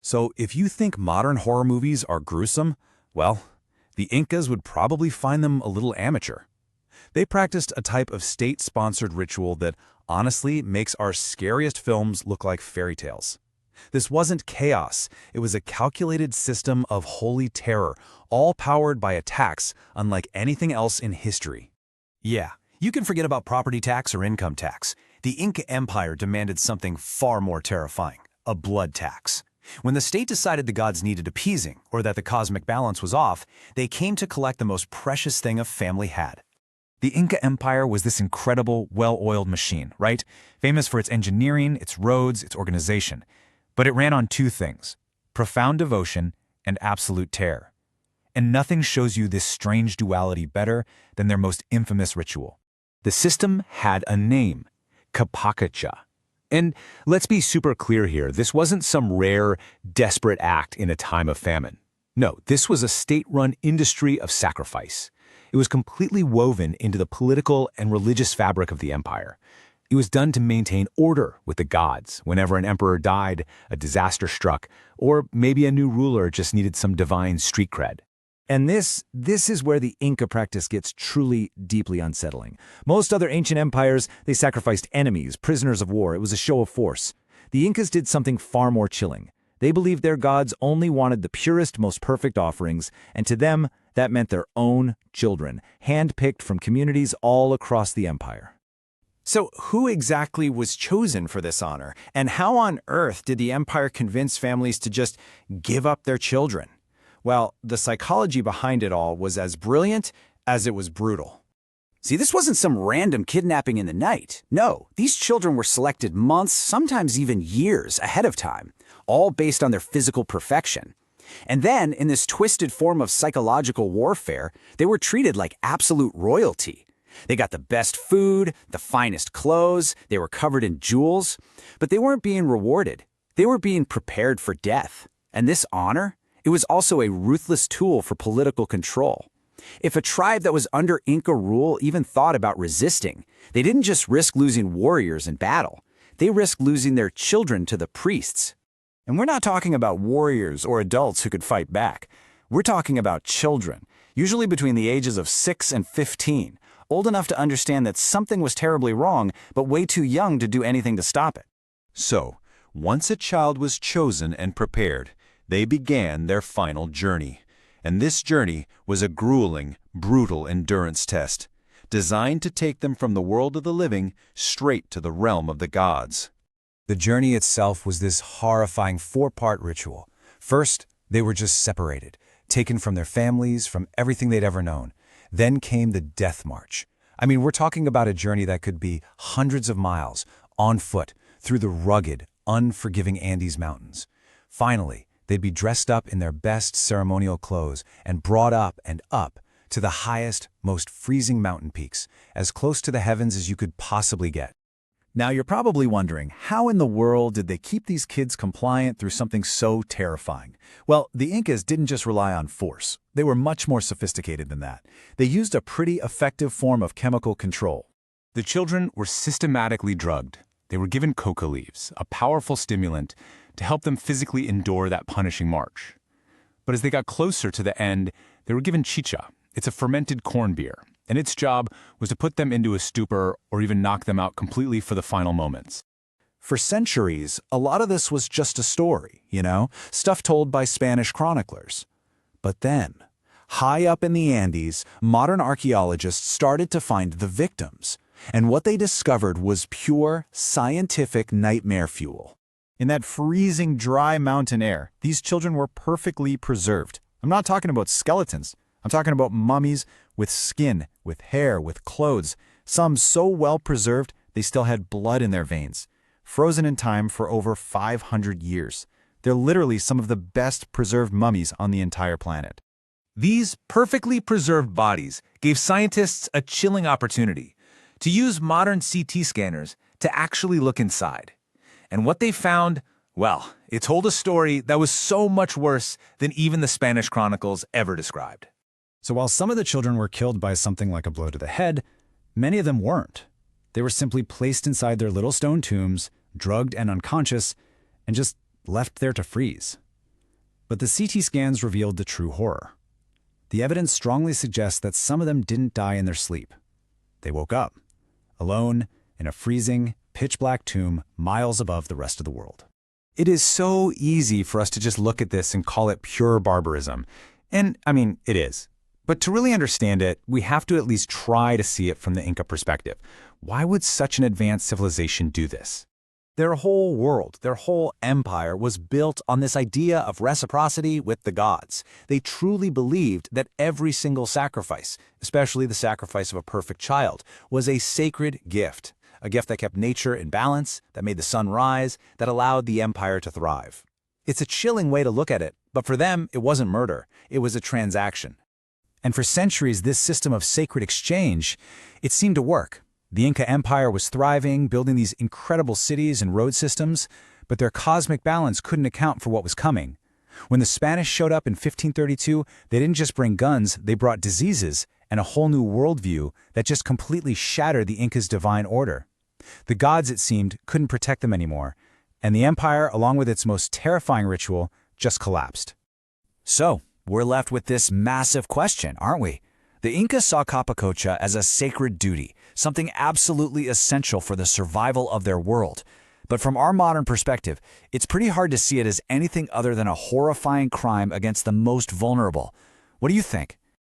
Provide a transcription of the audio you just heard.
So if you think modern horror movies are gruesome, well, the Incas would probably find them a little amateur. They practiced a type of state-sponsored ritual that honestly makes our scariest films look like fairy tales. This wasn't chaos, it was a calculated system of holy terror, all powered by a tax unlike anything else in history. Yeah, you can forget about property tax or income tax. The Inca Empire demanded something far more terrifying, a blood tax. When the state decided the gods needed appeasing, or that the cosmic balance was off, they came to collect the most precious thing a family had. The Inca Empire was this incredible, well-oiled machine, right? Famous for its engineering, its roads, its organization. But it ran on two things: profound devotion and absolute terror. And nothing shows you this strange duality better than their most infamous ritual. The system had a name: Capacacha. And let's be super clear here, this wasn't some rare, desperate act in a time of famine. No, this was a state-run industry of sacrifice. It was completely woven into the political and religious fabric of the empire. It was done to maintain order with the gods whenever an emperor died, a disaster struck, or maybe a new ruler just needed some divine street cred. And this is where the Inca practice gets truly, deeply unsettling. Most other ancient empires, they sacrificed enemies, prisoners of war. It was a show of force. The Incas did something far more chilling. They believed their gods only wanted the purest, most perfect offerings, and to them, that meant their own children, handpicked from communities all across the empire. So who exactly was chosen for this honor, and how on earth did the empire convince families to just give up their children? Well, the psychology behind it all was as brilliant as it was brutal. See, this wasn't some random kidnapping in the night. No, these children were selected months, sometimes even years ahead of time, all based on their physical perfection. And then, in this twisted form of psychological warfare, they were treated like absolute royalty. They got the best food, the finest clothes, they were covered in jewels, but they weren't being rewarded. They were being prepared for death. And this honor, it was also a ruthless tool for political control. If a tribe that was under Inca rule even thought about resisting, they didn't just risk losing warriors in battle. They risked losing their children to the priests. And we're not talking about warriors or adults who could fight back. We're talking about children, usually between the ages of 6 and 15, old enough to understand that something was terribly wrong, but way too young to do anything to stop it. So, once a child was chosen and prepared, they began their final journey. And this journey was a grueling, brutal endurance test, designed to take them from the world of the living straight to the realm of the gods. The journey itself was this horrifying four-part ritual. First, they were just separated, taken from their families, from everything they'd ever known. Then came the death march. I mean, we're talking about a journey that could be hundreds of miles, on foot, through the rugged, unforgiving Andes Mountains. Finally, they'd be dressed up in their best ceremonial clothes and brought up and up to the highest, most freezing mountain peaks, as close to the heavens as you could possibly get. Now you're probably wondering, how in the world did they keep these kids compliant through something so terrifying? Well, the Incas didn't just rely on force. They were much more sophisticated than that. They used a pretty effective form of chemical control. The children were systematically drugged. They were given coca leaves, a powerful stimulant, to help them physically endure that punishing march. But as they got closer to the end, they were given chicha. It's a fermented corn beer, and its job was to put them into a stupor or even knock them out completely for the final moments. For centuries, a lot of this was just a story, stuff told by Spanish chroniclers. But then, high up in the Andes, modern archaeologists started to find the victims, and what they discovered was pure, scientific nightmare fuel. In that freezing, dry mountain air, these children were perfectly preserved. I'm not talking about skeletons. I'm talking about mummies with skin, with hair, with clothes, some so well preserved they still had blood in their veins, frozen in time for over 500 years. They're literally some of the best preserved mummies on the entire planet. These perfectly preserved bodies gave scientists a chilling opportunity to use modern CT scanners to actually look inside. And what they found, well, it told a story that was so much worse than even the Spanish chronicles ever described. So while some of the children were killed by something like a blow to the head, many of them weren't. They were simply placed inside their little stone tombs, drugged and unconscious, and just left there to freeze. But the CT scans revealed the true horror. The evidence strongly suggests that some of them didn't die in their sleep. They woke up, alone, in a freezing, pitch-black tomb miles above the rest of the world. It is so easy for us to just look at this and call it pure barbarism. And, I mean, it is. But to really understand it, we have to at least try to see it from the Inca perspective. Why would such an advanced civilization do this? Their whole world, their whole empire was built on this idea of reciprocity with the gods. They truly believed that every single sacrifice, especially the sacrifice of a perfect child, was a sacred gift. A gift that kept nature in balance, that made the sun rise, that allowed the empire to thrive. It's a chilling way to look at it, but for them, it wasn't murder. It was a transaction. And for centuries, this system of sacred exchange, it seemed to work. The Inca Empire was thriving, building these incredible cities and road systems, but their cosmic balance couldn't account for what was coming. When the Spanish showed up in 1532, they didn't just bring guns, they brought diseases and a whole new worldview that just completely shattered the Inca's divine order. The gods, it seemed, couldn't protect them anymore, and the empire, along with its most terrifying ritual, just collapsed. So, we're left with this massive question, aren't we? The Inca saw Capacocha as a sacred duty, something absolutely essential for the survival of their world. But from our modern perspective, it's pretty hard to see it as anything other than a horrifying crime against the most vulnerable. What do you think?